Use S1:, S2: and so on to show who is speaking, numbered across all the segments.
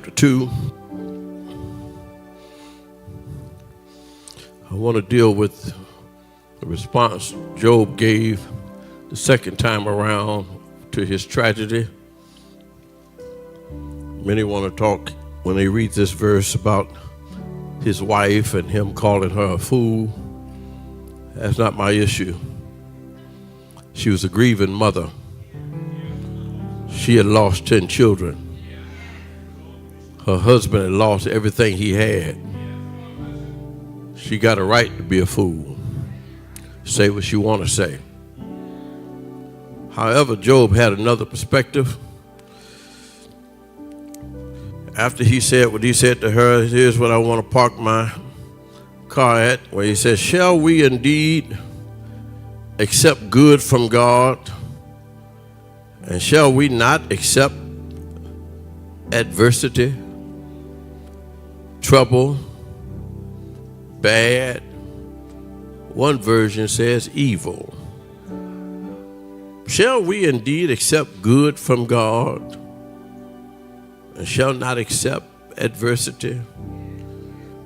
S1: chapter 2. I want to deal with the response Job gave the second time around to his tragedy. Many want to talk, when they read this verse, about his wife and him calling her a fool. That's not my issue. She was a grieving mother. She had lost 10 children. Her husband had lost everything he had. She got a right to be a fool. Say what she want to say. However, Job had another perspective. After he said what he said to her, here's what I want to park my car at, where he says, shall we indeed accept good from God? And shall we not accept adversity, trouble, bad? One version says evil. Shall we indeed accept good from God and shall not accept adversity?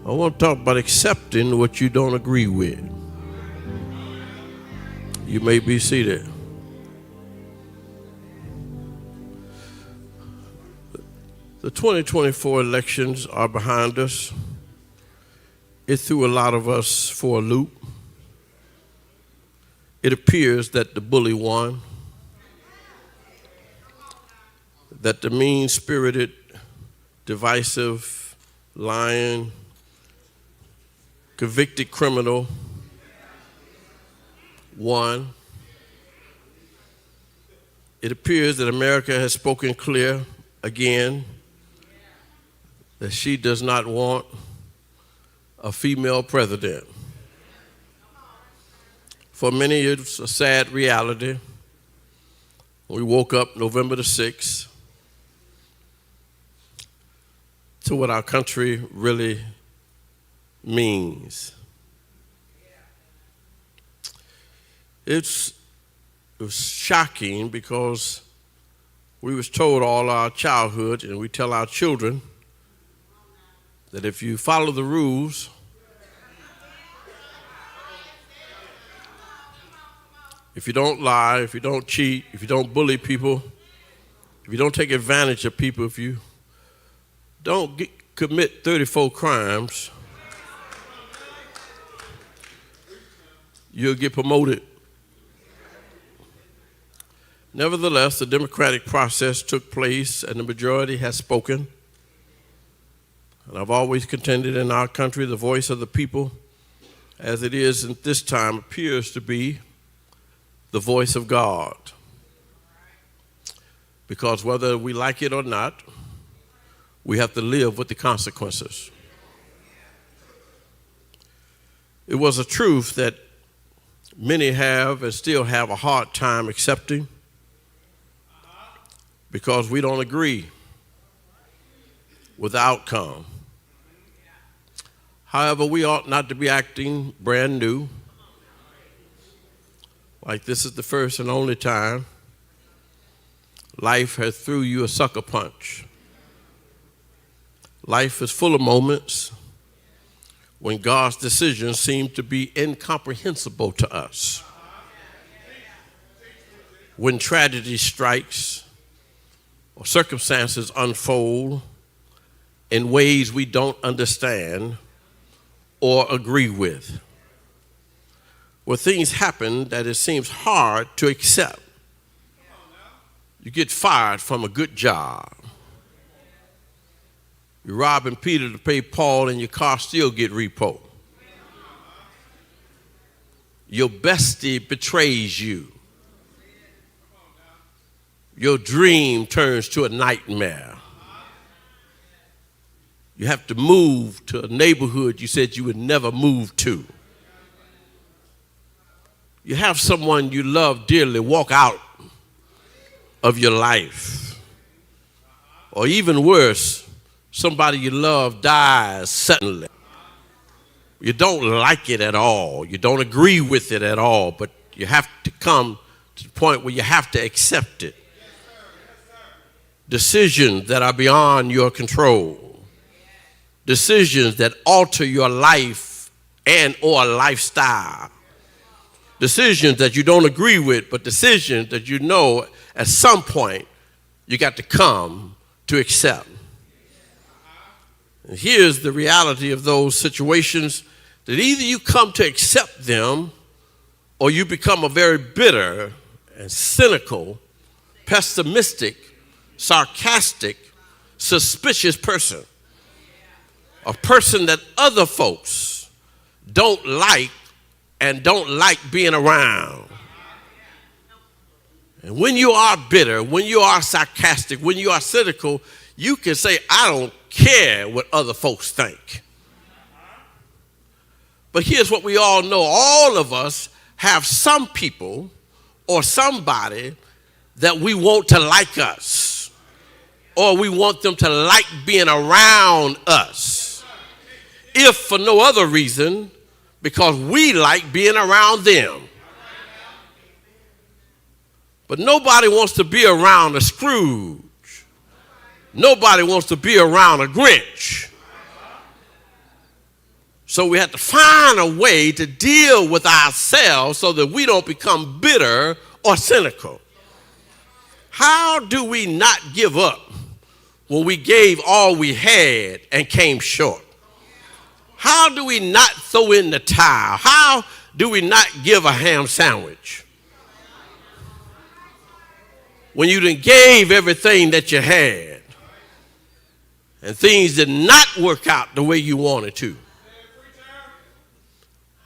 S1: I want to talk about accepting what you don't agree with. You may be seated. The 2024 elections are behind us. It threw a lot of us for a loop. It appears that the bully won, that the mean-spirited, divisive, lying, convicted criminal won. It appears that America has spoken clear again, that she does not want a female president. For many, it's a sad reality. We woke up November the 6th to what our country really means. It was shocking because we was told all our childhood, and we tell our children, that if you follow the rules, if you don't lie, if you don't cheat, if you don't bully people, if you don't take advantage of people, if you don't commit 34 crimes, you'll get promoted. Nevertheless, the democratic process took place and the majority has spoken. And I've always contended in our country, the voice of the people, as it is at this time, appears to be the voice of God. Because whether we like it or not, we have to live with the consequences. It was a truth that many have and still have a hard time accepting because we don't agree with the outcome. However, we ought not to be acting brand new, like this is the first and only time life has threw you a sucker punch. Life is full of moments when God's decisions seem to be incomprehensible to us. When tragedy strikes or circumstances unfold in ways we don't understand or agree with. Where things happen that it seems hard to accept. You get fired from a good job. You're robbing Peter to pay Paul and your car still get repo. Your bestie betrays you. Your dream turns to a nightmare. You have to move to a neighborhood you said you would never move to. You have someone you love dearly walk out of your life. Or even worse, somebody you love dies suddenly. You don't like it at all. You don't agree with it at all, but you have to come to the point where you have to accept it. decisions that are beyond your control, decisions that alter your life and or lifestyle, decisions that you don't agree with, but decisions that you know at some point you got to come to accept. And here's the reality of those situations, that either you come to accept them or you become a very bitter and cynical, pessimistic, sarcastic, suspicious person. A person that other folks don't like and don't like being around. And when you are bitter, when you are sarcastic, when you are cynical, you can say, I don't care what other folks think. But here's what we all know. All of us have some people or somebody that we want to like us, or we want them to like being around us, if for no other reason, because we like being around them. But nobody wants to be around a Scrooge. Nobody wants to be around a Grinch. So we have to find a way to deal with ourselves so that we don't become bitter or cynical. How do we not give up when we gave all we had and came short? How do we not throw in the towel? How do we not give a ham sandwich? When you done gave everything that you had and things did not work out the way you wanted to.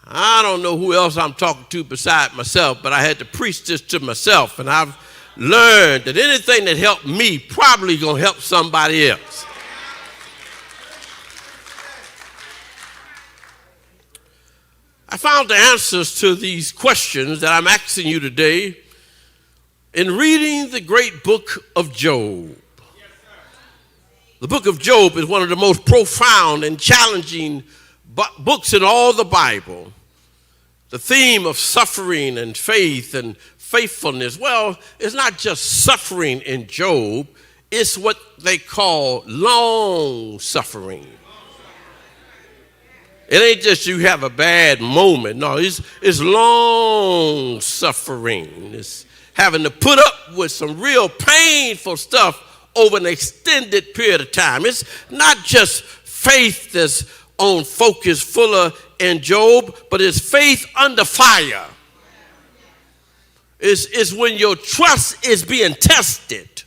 S1: I don't know who else I'm talking to beside myself, but I had to preach this to myself, and I've learned that anything that helped me probably gonna help somebody else. I found the answers to these questions that I'm asking you today in reading the great book of Job. The book of Job is one of the most profound and challenging books in all the Bible. The theme of suffering and faith and faithfulness, well, it's not just suffering in Job, it's what they call long suffering. It ain't just you have a bad moment. No, it's long suffering. It's having to put up with some real painful stuff over an extended period of time. It's not just faith that's on focus fuller in Job, but it's faith under fire. It's when your trust is being tested.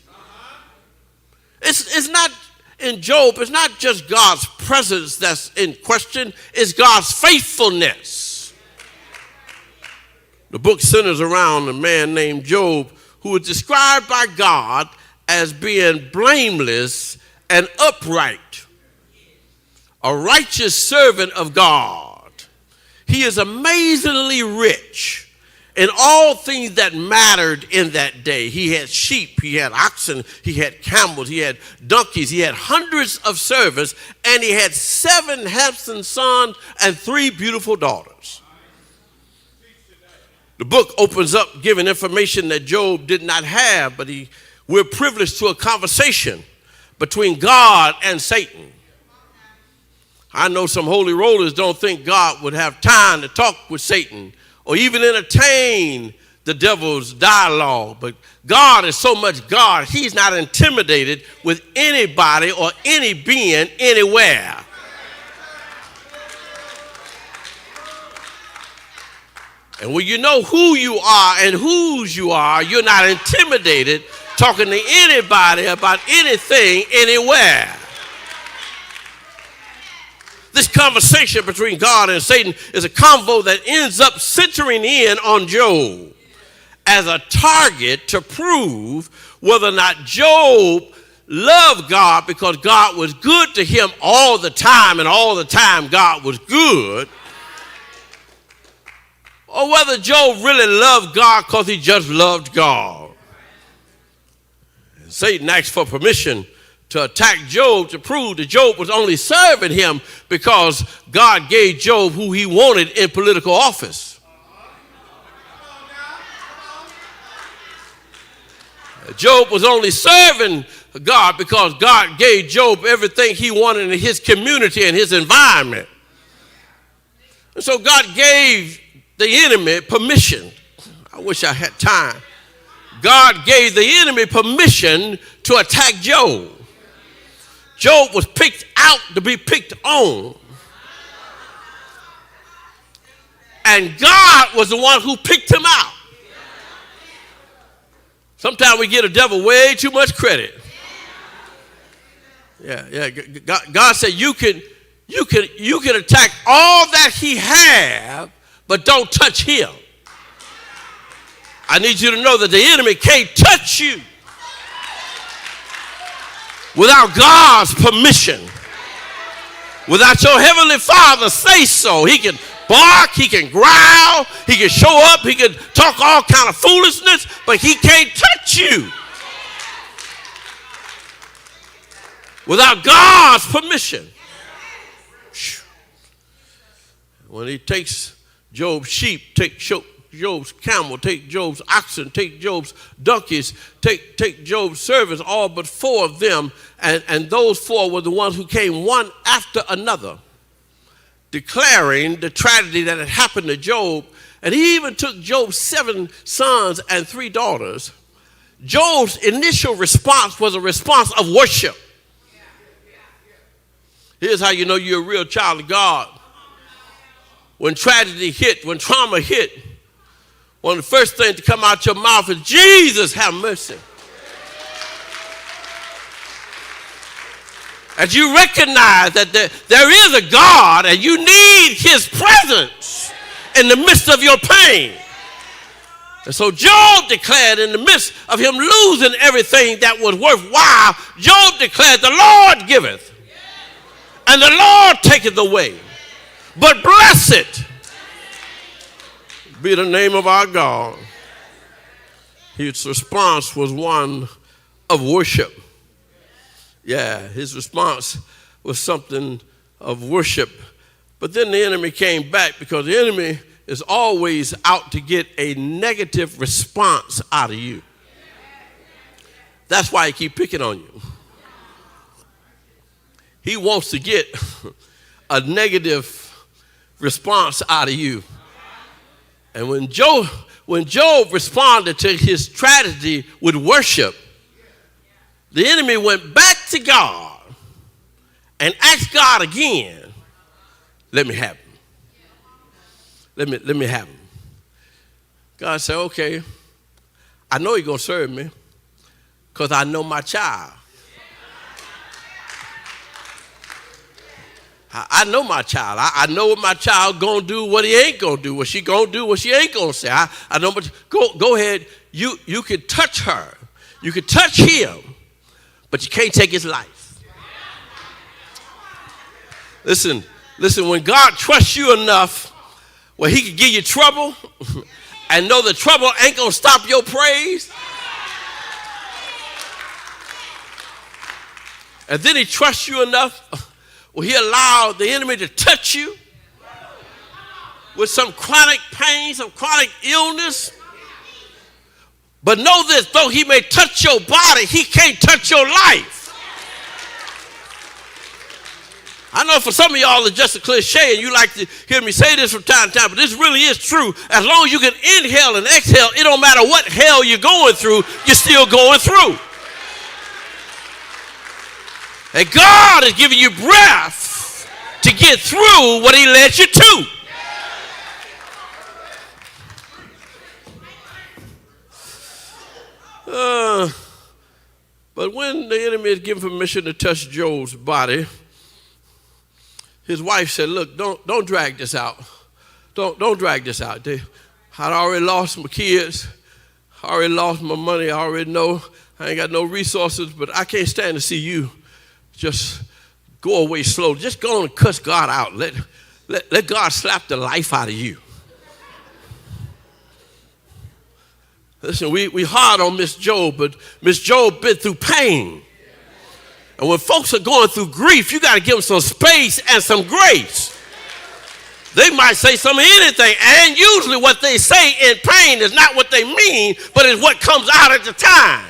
S1: It's not in Job, it's not just God's presence that's in question, it's God's faithfulness. The book centers around a man named Job who is described by God as being blameless and upright, a righteous servant of God. He is amazingly rich in all things that mattered in that day. He had sheep, he had oxen, he had camels, he had donkeys, he had hundreds of servants, and he had 7 handsome sons and 3 beautiful daughters. The book opens up giving information that Job did not have, but we're privileged to a conversation between God and Satan. I know some holy rollers don't think God would have time to talk with Satan or even entertain the devil's dialogue. But God is so much God, he's not intimidated with anybody or any being anywhere. And when you know who you are and whose you are, you're not intimidated talking to anybody about anything anywhere. This conversation between God and Satan is a convo that ends up centering in on Job as a target to prove whether or not Job loved God because God was good to him all the time and all the time God was good, or whether Job really loved God because he just loved God. And Satan asked for permission to attack Job to prove that Job was only serving him because God gave Job who he wanted in political office. Job was only serving God because God gave Job everything he wanted in his community and his environment. And so God gave the enemy permission. I wish I had time. God gave the enemy permission to attack Job. Job was picked out to be picked on. And God was the one who picked him out. Sometimes we give the devil way too much credit. Yeah. God said you can attack all that he have, but don't touch him. I need you to know that the enemy can't touch you without God's permission. Without your heavenly Father say so. He can bark, he can growl, he can show up, he can talk all kind of foolishness, but he can't touch you without God's permission. When he takes Job's sheep, take Job's camel, take Job's oxen, take Job's donkeys, take Job's servants, all but 4 of them, and those 4 were the ones who came one after another, declaring the tragedy that had happened to Job. And he even took Job's 7 sons and 3 daughters. Job's initial response was a response of worship. Here's how you know you're a real child of God. When tragedy hit, when trauma hit, one of the first things to come out your mouth is, Jesus, have mercy. As you recognize that there is a God and you need his presence in the midst of your pain. And so Job declared, in the midst of him losing everything that was worthwhile, Job declared, the Lord giveth and the Lord taketh away. But blessed be the name of our God. His response was one of worship. Yeah, his response was something of worship. But then the enemy came back, because the enemy is always out to get a negative response out of you. That's why he keeps picking on you. He wants to get a negative response out of you. And when Job responded to his tragedy with worship, the enemy went back to God and asked God again, let me have him. Let me have him. God said, okay, I know you're going to serve me because I know my child. I know my child. I know what my child going to do, what he ain't going to do, what she going to do, what she ain't going to say. I know, but go ahead. You can touch her. You can touch him, but you can't take his life. Listen, when God trusts you enough where he can give you trouble and know the trouble ain't going to stop your praise, and then he trusts you enough where he allowed the enemy to touch you with some chronic pain, some chronic illness. But know this, though he may touch your body, he can't touch your life. I know for some of y'all it's just a cliche and you like to hear me say this from time to time, but this really is true. As long as you can inhale and exhale, it don't matter what hell you're going through, you're still going through. And God is giving you breath to get through what he led you to. But when the enemy is given permission to touch Job's body, his wife said, look, don't drag this out. Don't drag this out. I'd already lost my kids. I already lost my money. I already know I ain't got no resources, but I can't stand to see you just go away slow. Just go on and cuss God out. Let God slap the life out of you. Listen, we hard on Miss Job, but Miss Job been through pain. And when folks are going through grief, you got to give them some space and some grace. They might say some of anything, and usually what they say in pain is not what they mean, but it's what comes out at the time.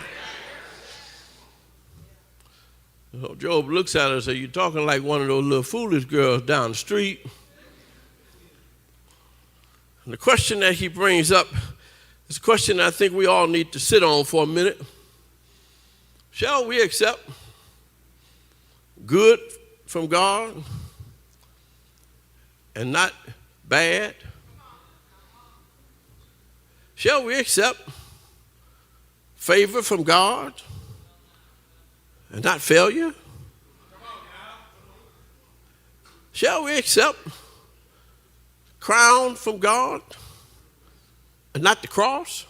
S1: So Job looks at her and says, "You're talking like one of those little foolish girls down the street." And the question that he brings up is a question I think we all need to sit on for a minute. Shall we accept good from God and not bad? Shall we accept favor from God and not failure? Shall we accept crown from God and not the cross?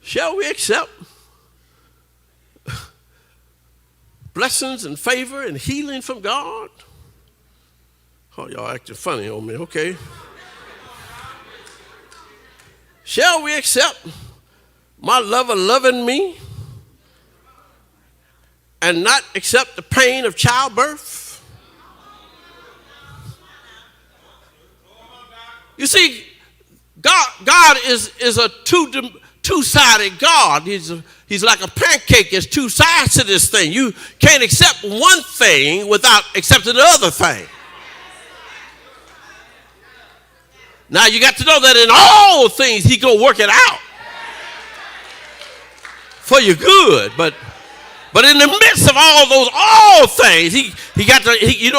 S1: Shall we accept blessings and favor and healing from God? Oh, y'all acting funny on me, okay. Shall we accept my lover loving me and not accept the pain of childbirth? You see, God is a two-sided God. He's like a pancake. There's two sides to this thing. You can't accept one thing without accepting the other thing. Now you got to know that in all things He's gonna work it out for your good, but in the midst of all things, he got to,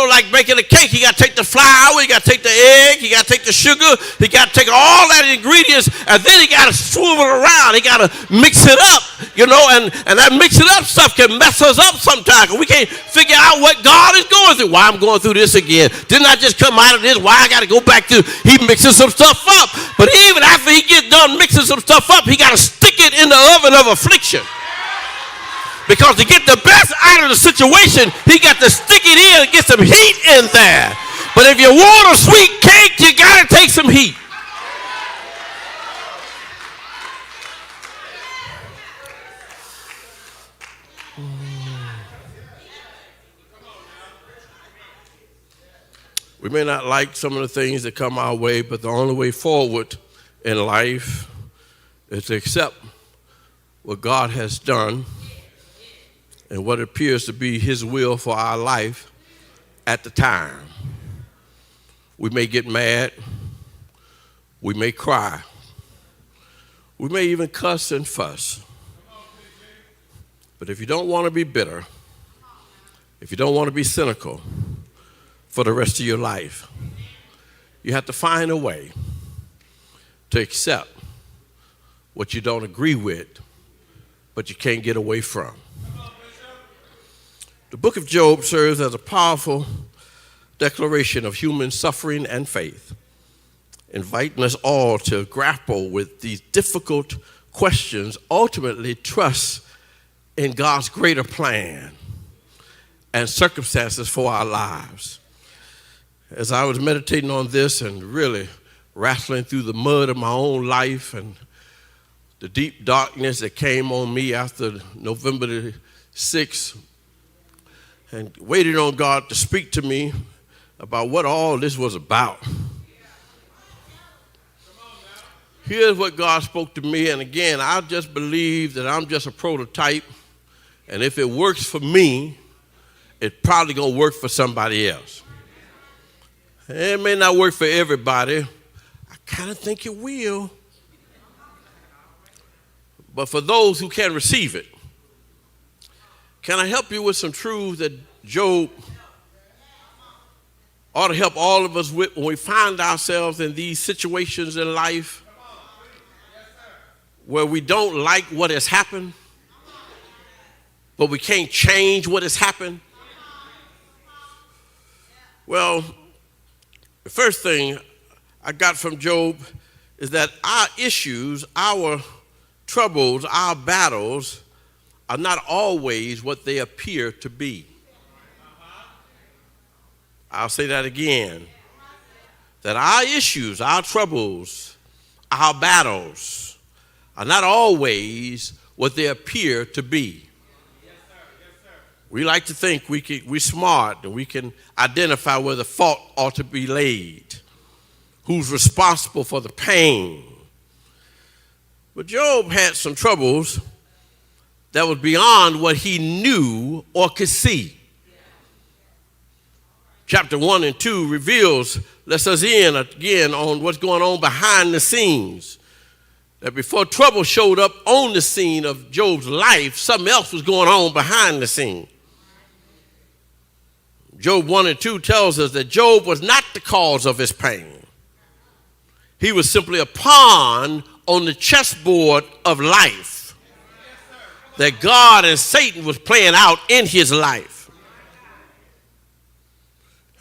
S1: like making a cake, he got to take the flour, he got to take the egg, he got to take the sugar, he got to take all that ingredients, and then he got to swivel it around, he got to mix it up, and that mixing up stuff can mess us up sometimes. We can't figure out what God is going through. Why I'm going through this again? Didn't I just come out of this? Why I got to go back to, he mixing some stuff up. But even after he gets done mixing some stuff up, he got to stick it in the oven of affliction. Because to get the best out of the situation, he got to stick it in and get some heat in there. But if you want a sweet cake, you got to take some heat. We may not like some of the things that come our way, but the only way forward in life is to accept what God has done and what appears to be His will for our life at the time. We may get mad. We may cry. We may even cuss and fuss. But if you don't want to be bitter, if you don't want to be cynical for the rest of your life, you have to find a way to accept what you don't agree with, but you can't get away from. The book of Job serves as a powerful declaration of human suffering and faith, inviting us all to grapple with these difficult questions, ultimately trust in God's greater plan and circumstances for our lives. As I was meditating on this and really wrestling through the mud of my own life and the deep darkness that came on me after November the 6th, and waited on God to speak to me about what all this was about. Here's what God spoke to me, and again, I just believe that I'm just a prototype, and if it works for me, it's probably going to work for somebody else. It may not work for everybody. I kind of think it will. But for those who can receive it, can I help you with some truths that Job ought to help all of us with when we find ourselves in these situations in life where we don't like what has happened, but we can't change what has happened? Well, the first thing I got from Job is that our issues, our troubles, our battles are not always what they appear to be. I'll say that again. That our issues, our troubles, our battles are not always what they appear to be. We like to think we're smart and we can identify where the fault ought to be laid, who's responsible for the pain. But Job had some troubles that was beyond what he knew or could see. Chapter 1 and 2 lets us in again on what's going on behind the scenes. That before trouble showed up on the scene of Job's life, something else was going on behind the scene. Job 1 and 2 tells us that Job was not the cause of his pain. He was simply a pawn on the chessboard of life that God and Satan was playing out in his life.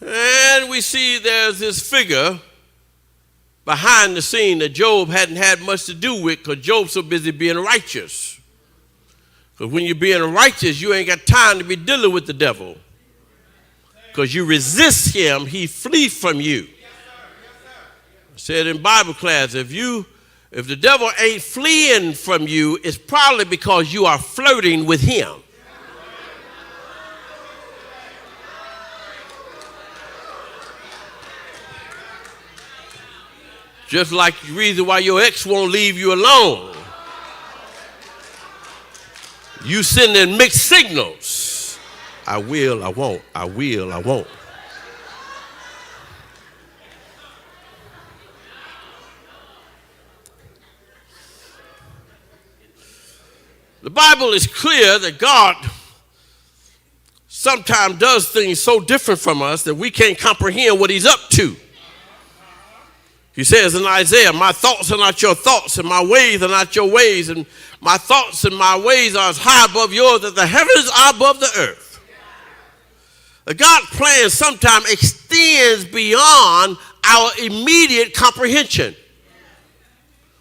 S1: And we see there's this figure behind the scene that Job hadn't had much to do with because Job's so busy being righteous. Because when you're being righteous, you ain't got time to be dealing with the devil. Because you resist him, he flees from you. I said in Bible class, if the devil ain't fleeing from you, it's probably because you are flirting with him. Just like the reason why your ex won't leave you alone. You sending mixed signals. I will, I won't. I will, I won't. The Bible is clear that God sometimes does things so different from us that we can't comprehend what he's up to. He says in Isaiah, my thoughts are not your thoughts, and my ways are not your ways, and my thoughts and my ways are as high above yours as the heavens are above the earth. God's plan sometimes extends beyond our immediate comprehension.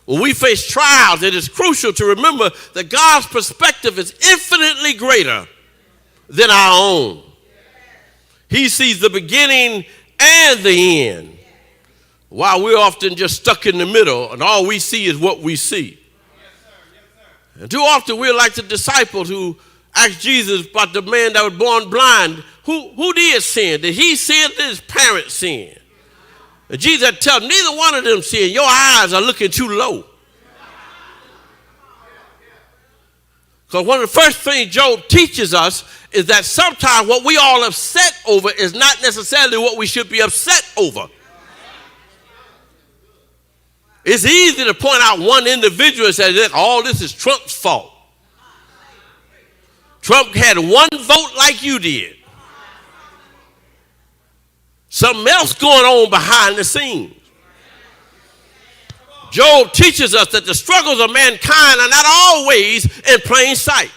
S1: When we face trials, it is crucial to remember that God's perspective is infinitely greater than our own. He sees the beginning and the end, while we're often just stuck in the middle, and all we see is what we see. And too often we're like the disciples who asked Jesus about the man that was born blind. Who did sin? Did he sin or did his parents sin? And Jesus had to tell them, neither one of them sin. Your eyes are looking too low. Because one of the first things Job teaches us is that sometimes what we all upset over is not necessarily what we should be upset over. It's easy to point out one individual and say that all this is Trump's fault. Trump had one vote like you did. Something else going on behind the scenes. Job teaches us that the struggles of mankind are not always in plain sight.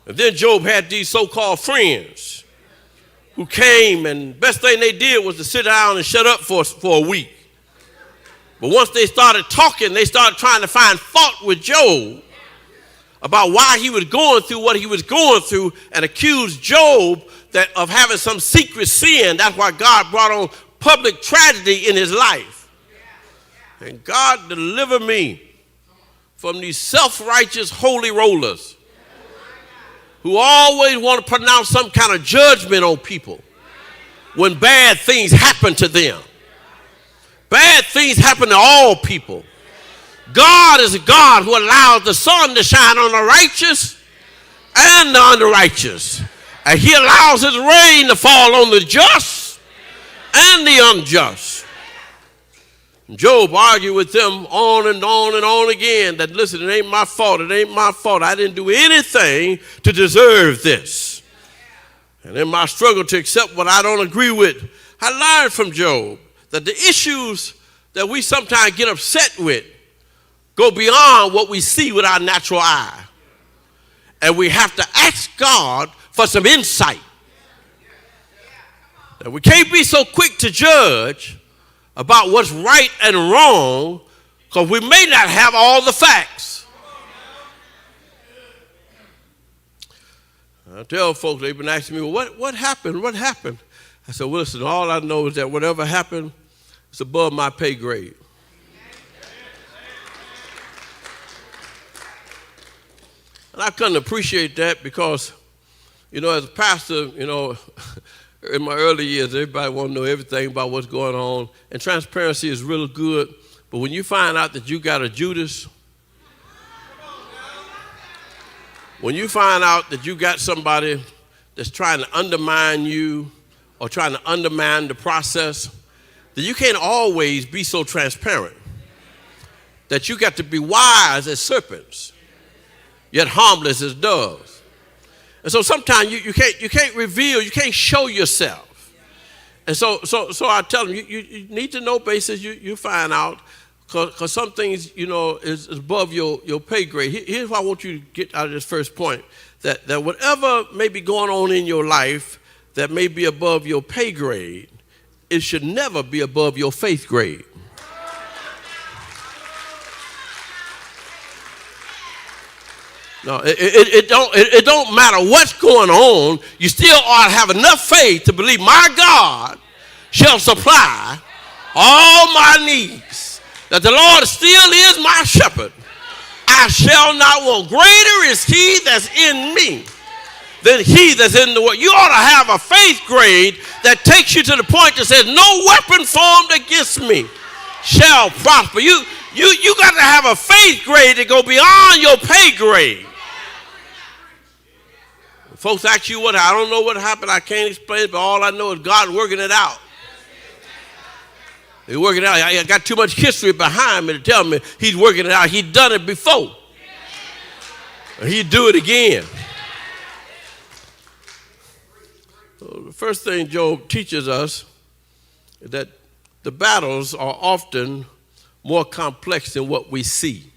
S1: And then Job had these so-called friends who came, and the best thing they did was to sit down and shut up for a week. But once they started talking, they started trying to find fault with Job about why he was going through what he was going through and accused Job of having some secret sin. That's why God brought on public tragedy in his life. And God deliver me from these self-righteous holy rollers who always want to pronounce some kind of judgment on people when bad things happen to them. Bad things happen to all people. God is a God who allows the sun to shine on the righteous and the unrighteous. And he allows his rain to fall on the just and the unjust. Job argued with them on and on and on again that, listen, it ain't my fault. It ain't my fault. I didn't do anything to deserve this. And in my struggle to accept what I don't agree with, I learned from Job that the issues that we sometimes get upset with go beyond what we see with our natural eye. And we have to ask God for some insight. And we can't be so quick to judge about what's right and wrong because we may not have all the facts. I tell folks, they've been asking me, well, what happened? What happened? I said, well, listen, all I know is that whatever happened, it's above my pay grade. And I couldn't appreciate that because, as a pastor, in my early years, everybody want to know everything about what's going on. And transparency is really good. But when you find out that you got a Judas, When you find out that you got somebody that's trying to undermine you or trying to undermine the process, then you can't always be so transparent. That you got to be wise as serpents, yet harmless as doves. And so sometimes you can't reveal, you can't show yourself. And so I tell them, you need to know basis, you find out, because some things, is above your pay grade. Here's what I want you to get out of this first point, that whatever may be going on in your life that may be above your pay grade, it should never be above your faith grade. No, it don't matter what's going on. You still ought to have enough faith to believe my God shall supply all my needs. That the Lord still is my shepherd. I shall not want. Greater is he that's in me than he that's in the world. You ought to have a faith grade that takes you to the point that says, no weapon formed against me shall prosper. You got to have a faith grade that go beyond your pay grade. Folks ask you I don't know what happened. I can't explain it, but all I know is God working it out. He's working it out. I got too much history behind me to tell me he's working it out. He's done it before. And he'll do it again. So the first thing Job teaches us is that the battles are often more complex than what we see.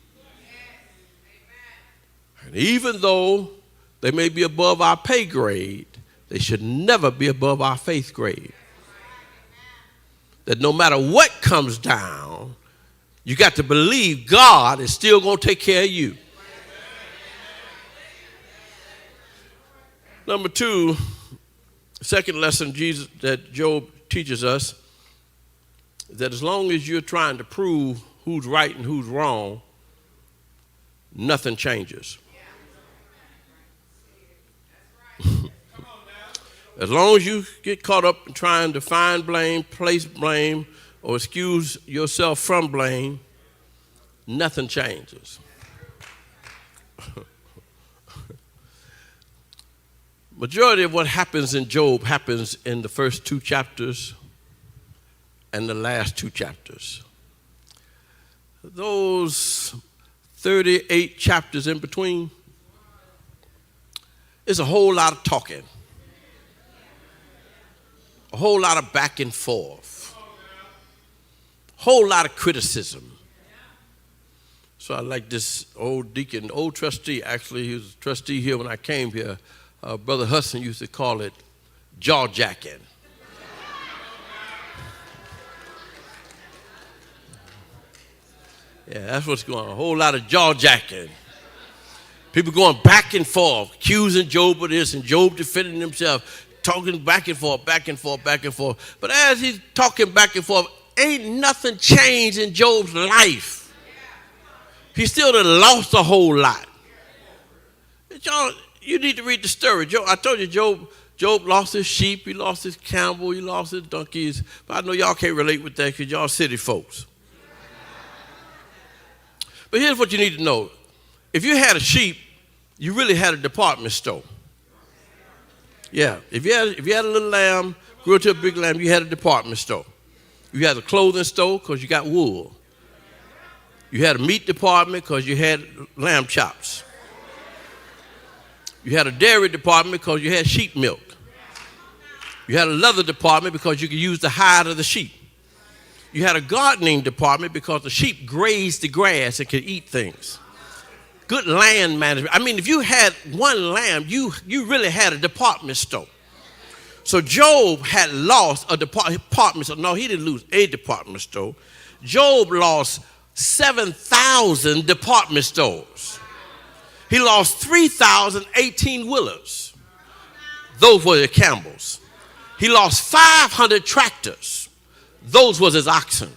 S1: And even though they may be above our pay grade, they should never be above our faith grade. That no matter what comes down, you got to believe God is still going to take care of you. Number two, second lesson that Job teaches us is that as long as you're trying to prove who's right and who's wrong, nothing changes. As long as you get caught up in trying to find blame, place blame, or excuse yourself from blame, nothing changes. Majority of what happens in Job happens in the first 2 chapters and the last 2 chapters. Those 38 chapters in between, it's a whole lot of talking. A whole lot of back and forth. A whole lot of criticism. So I like this old deacon, old trustee, actually, he was a trustee here when I came here. Brother Hudson used to call it jaw-jacking. Yeah, that's what's going on. A whole lot of jaw-jacking. People going back and forth, accusing Job of this and Job defending himself, talking back and forth, back and forth, back and forth. But as he's talking back and forth, ain't nothing changed in Job's life. He still done lost a whole lot. Y'all, you need to read the story. I told you Job lost his sheep, he lost his camel, he lost his donkeys. But I know y'all can't relate with that because y'all city folks. But here's what you need to know. If you had a sheep, you really had a department store. Yeah, if you had a little lamb, grew to a big lamb, you had a department store. You had a clothing store because you got wool. You had a meat department because you had lamb chops. You had a dairy department because you had sheep milk. You had a leather department because you could use the hide of the sheep. You had a gardening department because the sheep grazed the grass and could eat things. Good land management. I mean, if you had one lamb, you really had a department store. So Job had lost a department store. No, he didn't lose a department store. Job lost 7,000 department stores. He lost 3,018 wheelers. Those were the camels. He lost 500 tractors. Those was his oxen.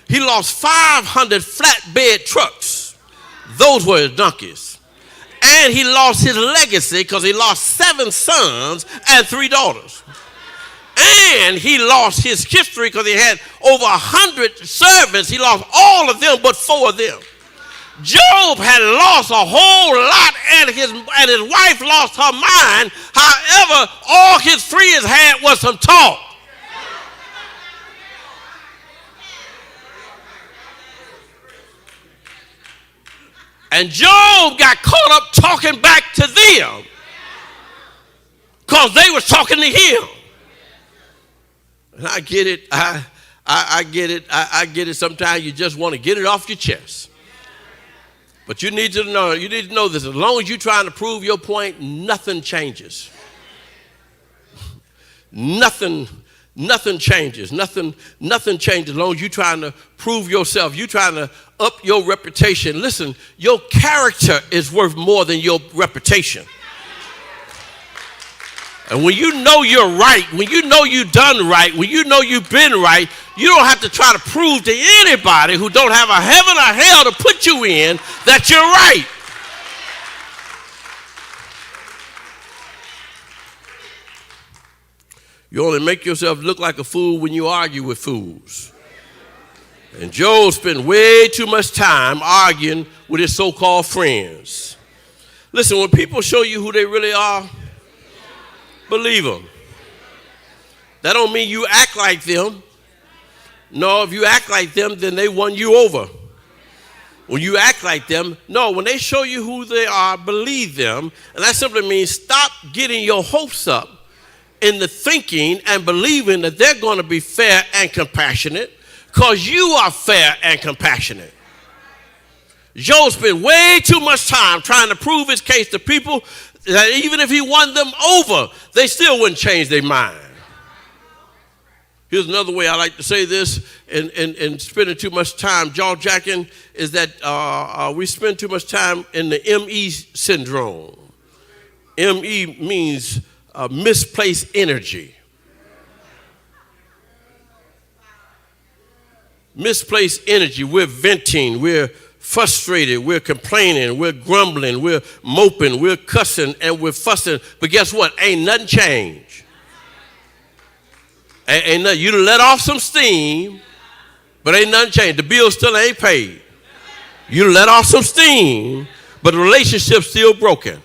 S1: He lost 500 flatbed trucks. Those were his donkeys. And he lost his legacy because he lost 7 sons and 3 daughters. And he lost his history because he had over 100 servants. He lost all of them but 4 of them. Job had lost a whole lot, and his wife lost her mind. However, all his friends had was some talk. And Job got caught up talking back to them because they were talking to him. And I get it. I get it. I get it. Sometimes you just want to get it off your chest. But you need to know this. As long as you're trying to prove your point, nothing changes. Nothing changes. Nothing changes as long as you're trying to prove yourself. You're trying to up your reputation. Listen, your character is worth more than your reputation. And when you know you're right, when you know you've done right, when you know you've been right, you don't have to try to prove to anybody who don't have a heaven or hell to put you in that you're right. You only make yourself look like a fool when you argue with fools. And Job spent way too much time arguing with his so-called friends. Listen, when people show you who they really are, believe them. That don't mean you act like them. No, if you act like them, then they won you over. When you act like them, no, when they show you who they are, believe them. And that simply means stop getting your hopes up in the thinking and believing that they're going to be fair and compassionate, because you are fair and compassionate. Job spent way too much time trying to prove his case to people that even if he won them over, they still wouldn't change their mind. Here's another way I like to say this, and spending too much time jaw-jacking, is that we spend too much time in the ME syndrome. ME means misplaced energy. Misplaced energy. We're venting, we're frustrated, we're complaining, we're grumbling, we're moping, we're cussing, and we're fussing. But guess what? Ain't nothing changed. Ain't nothing. You done let off some steam, but ain't nothing changed. The bill still ain't paid. You done let off some steam, but the relationship's still broken.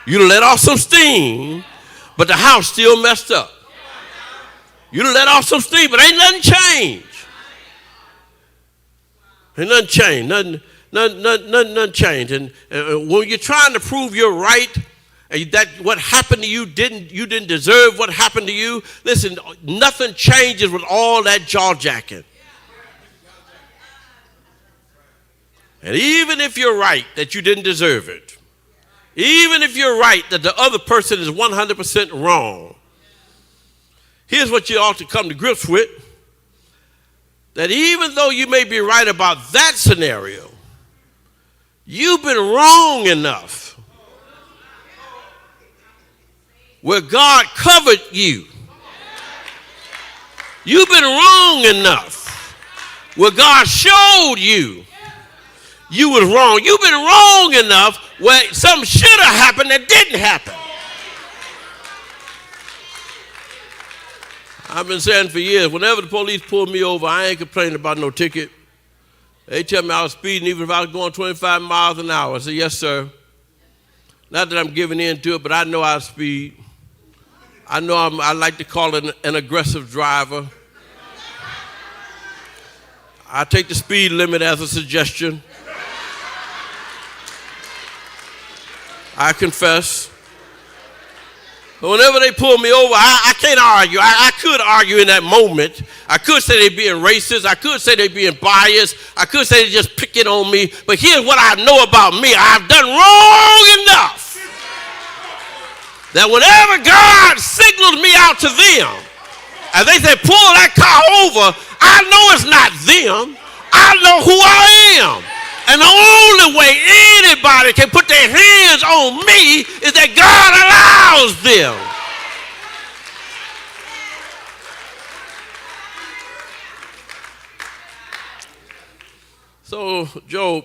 S1: You done let off some steam, but the house still messed up. You done let off some steam, but ain't nothing changed. Ain't nothing changed. Nothing changed. And when you're trying to prove you're right, and that what happened to you didn't deserve what happened to you, listen, nothing changes with all that jaw-jacking. And even if you're right that you didn't deserve it, even if you're right that the other person is 100% wrong, here's what you ought to come to grips with. That even though you may be right about that scenario, you've been wrong enough where God covered you. You've been wrong enough where God showed you you was wrong. You've been wrong enough where something should have happened that didn't happen. I've been saying for years, whenever the police pull me over, I ain't complaining about no ticket. They tell me I was speeding even if I was going 25 miles an hour. I say, yes, sir. Not that I'm giving in to it, but I know I speed. I know I like to call it an aggressive driver. I take the speed limit as a suggestion. I confess. But whenever they pull me over, I can't argue. I could argue in that moment. I could say they're being racist. I could say they're being biased. I could say they're just picking on me. But here's what I know about me. I've done wrong enough that whenever God signals me out to them, and they say, pull that car over, I know it's not them. I know who I am. And the only way anybody can put their hands on me is that God allows them. So Job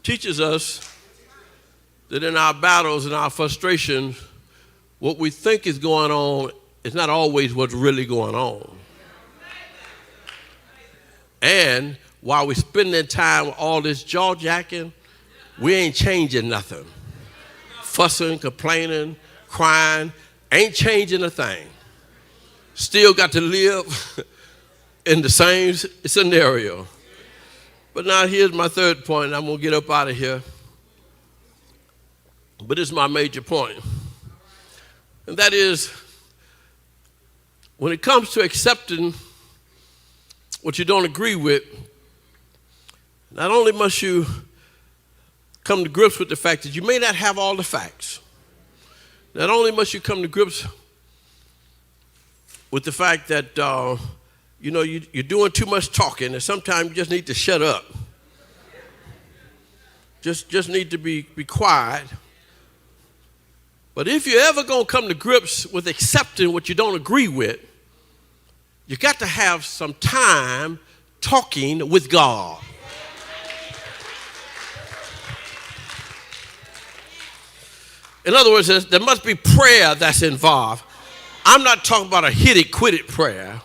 S1: teaches us that in our battles and our frustrations, what we think is going on is not always what's really going on. And while we spending time with all this jaw jacking, we ain't changing nothing. Fussing, complaining, crying, ain't changing a thing. Still got to live in the same scenario. But now here's my third point, and I'm going to get up out of here. But this is my major point. And that is, when it comes to accepting what you don't agree with, not only must you come to grips with the fact that you may not have all the facts, not only must you come to grips with the fact that you're doing too much talking, and sometimes you just need to shut up. Just need to be quiet. But if you're ever going to come to grips with accepting what you don't agree with, you got to have some time talking with God. In other words, there must be prayer that's involved. I'm not talking about a hit it, quit it prayer.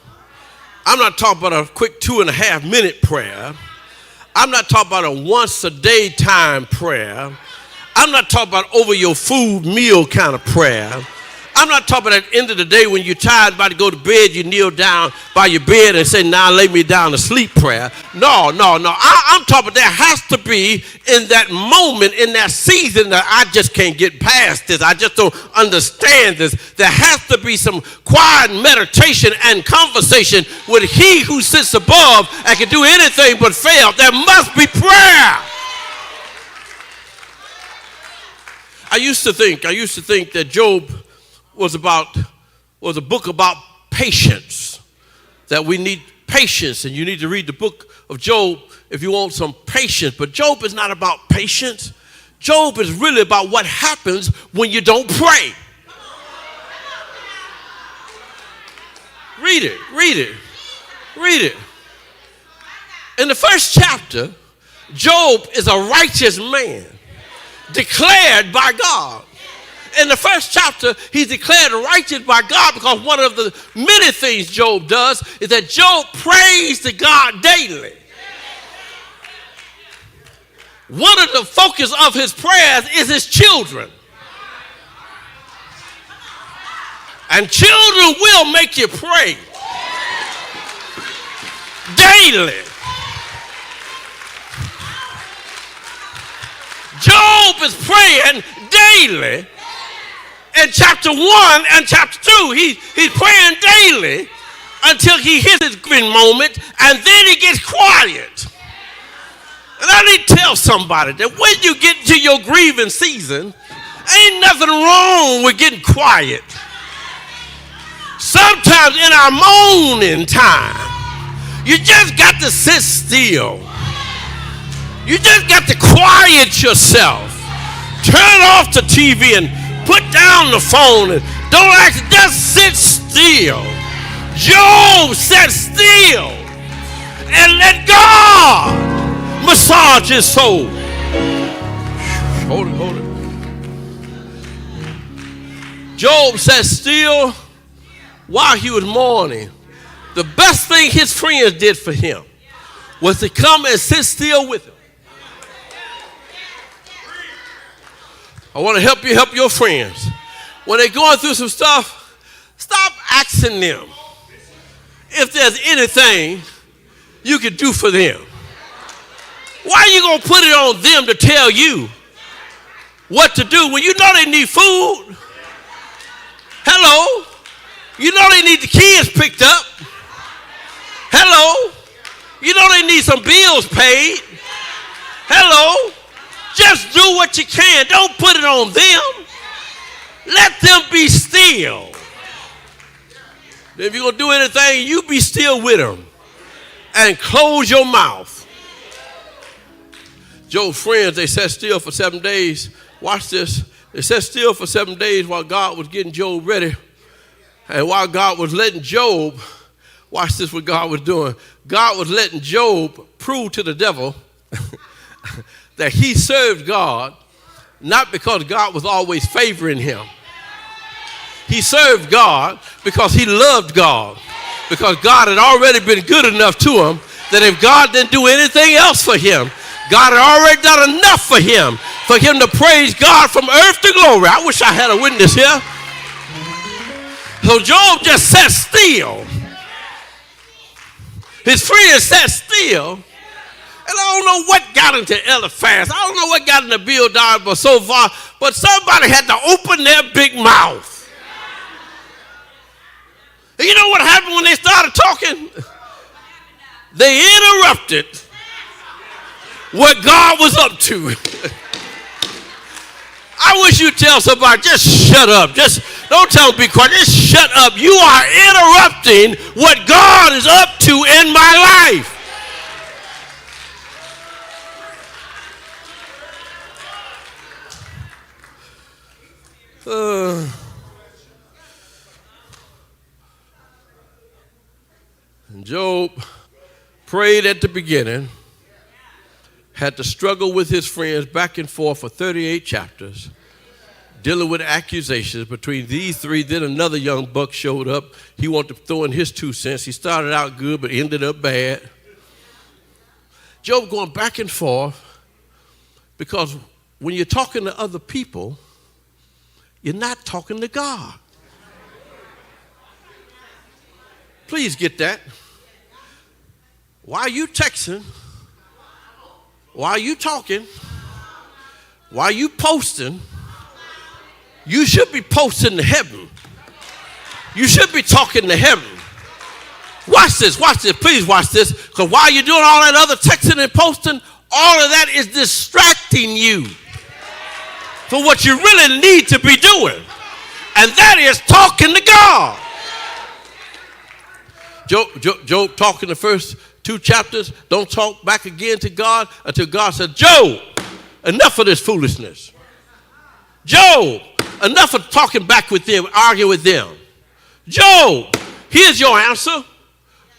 S1: I'm not talking about a quick 2.5 minute prayer. I'm not talking about a once a day time prayer. I'm not talking about over your food meal kind of prayer. I'm not talking about at the end of the day when you're tired, about to go to bed, you kneel down by your bed and say, now lay me down to sleep prayer. No. I'm talking about there has to be in that moment, in that season that I just can't get past this. I just don't understand this. There has to be some quiet meditation and conversation with he who sits above and can do anything but fail. There must be prayer. I used to think that Job was a book about patience, that we need patience, and you need to read the book of Job if you want some patience. But Job is not about patience. Job is really about what happens when you don't pray. Read it. In the first chapter, Job is a righteous man, declared by God. In the first chapter, he's declared righteous by God because one of the many things Job does is that Job prays to God daily. One of the focus of his prayers is his children. And children will make you pray daily. Job is praying daily. In chapter 1 and chapter 2, he's praying daily until he hits his grieving moment, and then he gets quiet. And I need to tell somebody that when you get to your grieving season, ain't nothing wrong with getting quiet. Sometimes in our moaning time, you just got to sit still. You just got to quiet yourself. Turn off the TV and put down the phone and don't act, just sit still. Job sat still and let God massage his soul. Hold it. Job sat still while he was mourning. The best thing his friends did for him was to come and sit still with him. I want to help you help your friends. When they're going through some stuff, stop asking them if there's anything you can do for them. Why are you going to put it on them to tell you what to do when you know they need food? Hello? You know they need the kids picked up. Hello? You know they need some bills paid. Hello? Just do what you can. Don't put it on them. Let them be still. If you're going to do anything, you be still with them. And close your mouth. Job's friends, they sat still for 7 days. Watch this. They sat still for 7 days while God was getting Job ready. And while God was letting Job, watch this what God was doing. God was letting Job prove to the devil that he served God, not because God was always favoring him. He served God because he loved God. Because God had already been good enough to him that if God didn't do anything else for him, God had already done enough for him to praise God from earth to glory. I wish I had a witness here. So Job just sat still. His friends sat still. And I don't know what got into Eliphaz. I don't know what got into Bildad, but so far, but somebody had to open their big mouth. And you know what happened when they started talking? They interrupted what God was up to. I wish you'd tell somebody, just shut up. Just don't tell them be quiet. Just shut up. You are interrupting what God is up to in my life. Job prayed at the beginning, had to struggle with his friends back and forth for 38 chapters, dealing with accusations between these three. Then another young buck showed up. He wanted to throw in his 2 cents. He started out good, but ended up bad. Job going back and forth because when you're talking to other people, you're not talking to God. Please get that. Why are you texting? Why are you talking? Why are you posting? You should be posting to heaven. You should be talking to heaven. Watch this, please watch this. Because while you're doing all that other texting and posting, all of that is distracting you from what you really need to be doing. And that is talking to God. Job talking the first 2 chapters, don't talk back again to God until God said, Job, enough of this foolishness. Job, enough of talking back with them, arguing with them. Job, here's your answer.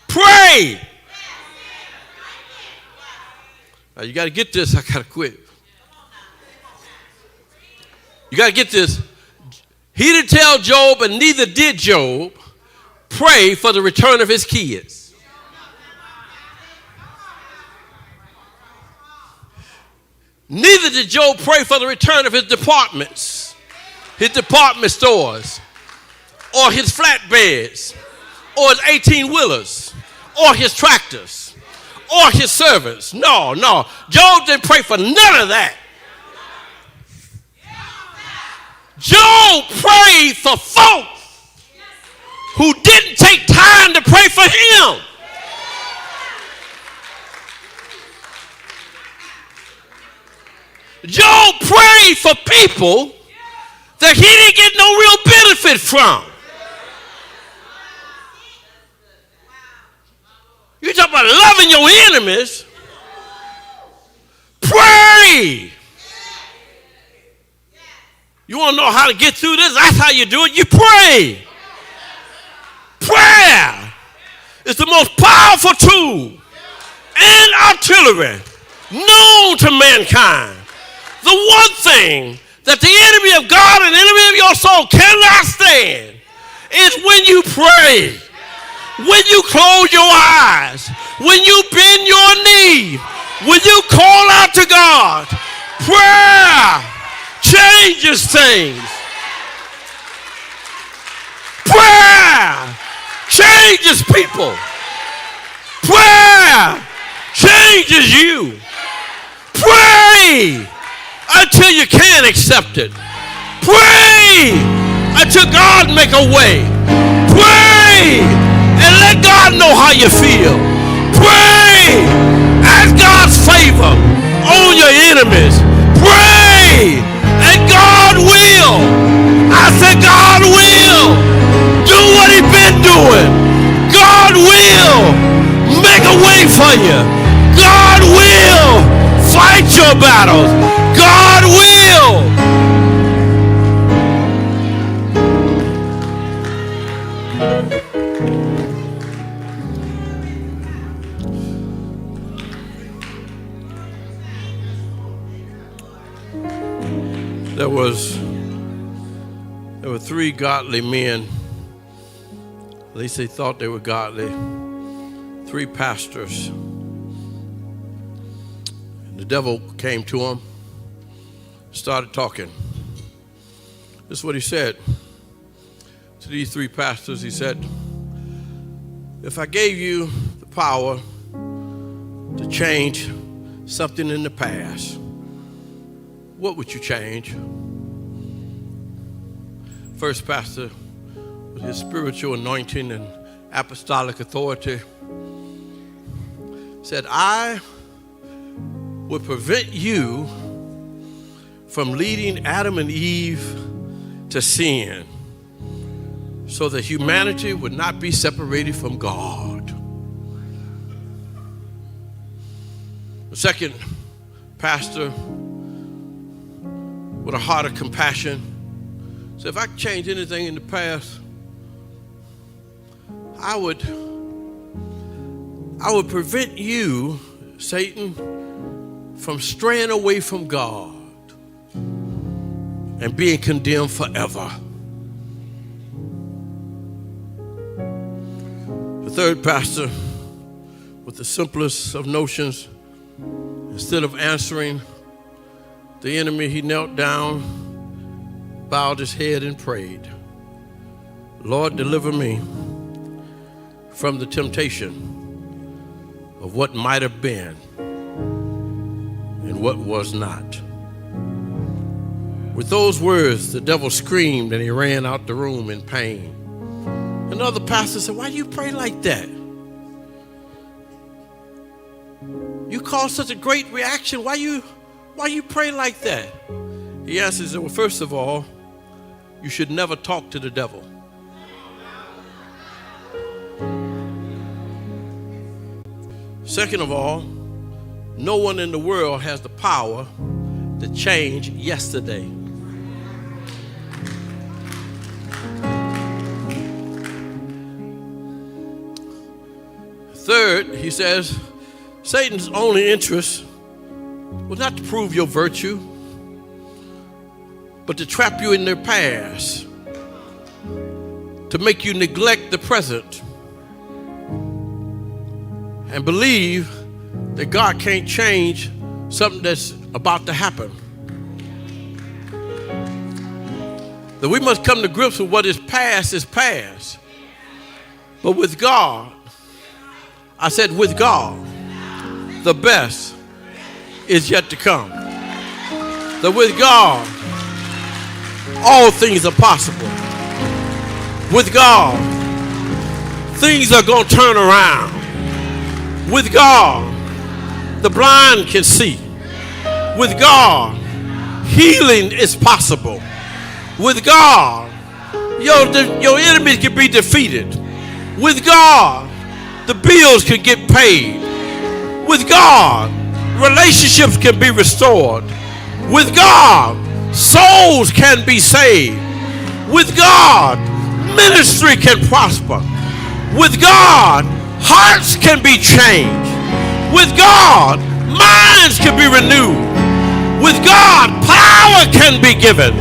S1: Pray. Now you got to get this. I got to quit. You got to get this. He didn't tell Job, and neither did Job, pray for the return of his kids. Neither did Job pray for the return of his departments, his department stores, or his flatbeds, or his 18-wheelers, or his tractors, or his servants. No. Job didn't pray for none of that. Job prayed for folks who didn't take time to pray for him. Job prayed for people that he didn't get no real benefit from. You talk about loving your enemies. Pray. You want to know how to get through this? That's how you do it. You pray. Prayer is the most powerful tool and artillery known to mankind. The one thing that the enemy of God and the enemy of your soul cannot stand is when you pray, when you close your eyes, when you bend your knee, when you call out to God. Prayer changes things. Prayer changes people. Prayer changes you. Pray until you can't accept it. Pray until God make a way. Pray and let God know how you feel. Pray. Ask God's favor on your enemies. Pray and God will. I said God will do what he's been doing. God will make a way for you. God will fight your battles. God will. There were 3 godly men. At least they thought they were godly. 3 pastors. The devil came to him, started talking. This is what he said to these three pastors. He said, if I gave you the power to change something in the past, what would you change? First pastor, with his spiritual anointing and apostolic authority, said, I would prevent you from leading Adam and Eve to sin so that humanity would not be separated from God. The second pastor, with a heart of compassion, said, if I could change anything in the past, I would prevent you, Satan, from straying away from God and being condemned forever. The third pastor, with the simplest of notions, instead of answering the enemy, he knelt down, bowed his head, and prayed, Lord, deliver me from the temptation of what might have been and what was not. With those words, the devil screamed and he ran out the room in pain. Another pastor said, why do you pray like that? You caused such a great reaction. Why you pray like that? He answers, well, first of all, you should never talk to the devil. Second of all, no one in the world has the power to change yesterday. Third, he says, Satan's only interest was not to prove your virtue, but to trap you in their past, to make you neglect the present and believe that God can't change something that's about to happen. That we must come to grips with what is past, but with God, I said with God, the best is yet to come. That with God, all things are possible. With God, things are going to turn around. With God, the blind can see. With God, healing is possible. With God, your enemies can be defeated. With God, the bills can get paid. With God, relationships can be restored. With God, souls can be saved. With God, ministry can prosper. With God, hearts can be changed. With God, minds can be renewed. With God, power can be given.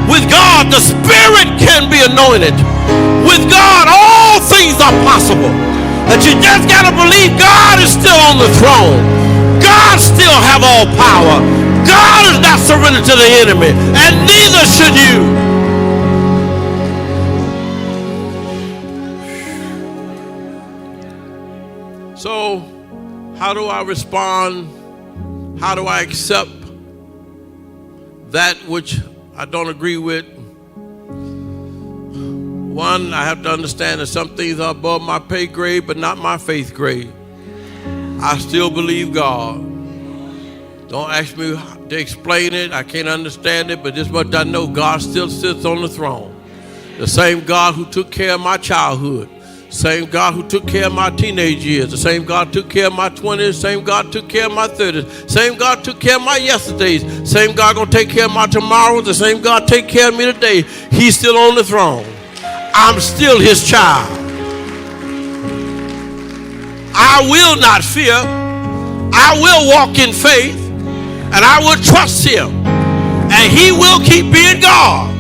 S1: With God, the Spirit can be anointed. With God, all things are possible. That you just got to believe God is still on the throne. God still have all power. God is not surrendered to the enemy, and neither should you. So, how do I respond? How do I accept that which I don't agree with? One, I have to understand that some things are above my pay grade, but not my faith grade. I still believe God. Don't ask me to explain it. I can't understand it, but this much I know, God still sits on the throne. The same God who took care of my childhood. Same God who took care of my teenage years. The same God took care of my 20s. Same God took care of my 30s. Same God took care of my yesterdays. Same God gonna take care of my tomorrows. The same God take care of me today. He's still on the throne. I'm still his child. I will not fear. I will walk in faith, and I will trust him. And he will keep being God.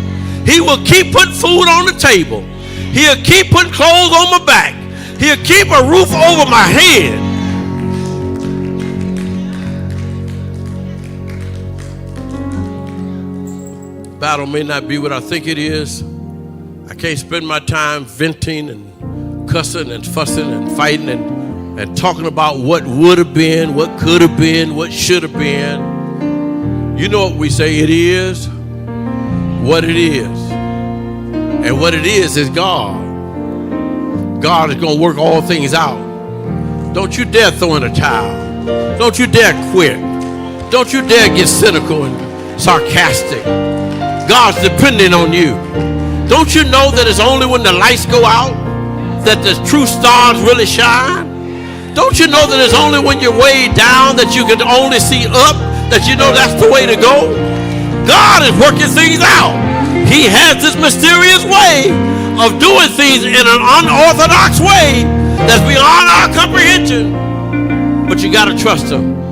S1: He will keep putting food on the table. He'll keep putting clothes on my back. He'll keep a roof over my head. battle may not be what I think it is. I can't spend my time venting and cussing and fussing and fighting and talking about what would have been, what could have been, what should have been. You know what we say, it is what it is. And what it is God. God is going to work all things out. Don't you dare throw in a towel. Don't you dare quit. Don't you dare get cynical and sarcastic. God's depending on you. Don't you know that it's only when the lights go out that the true stars really shine? Don't you know that it's only when you're way down that you can only see up, that you know that's the way to go? God is working things out. He has this mysterious way of doing things in an unorthodox way that's beyond our comprehension. But you got to trust him.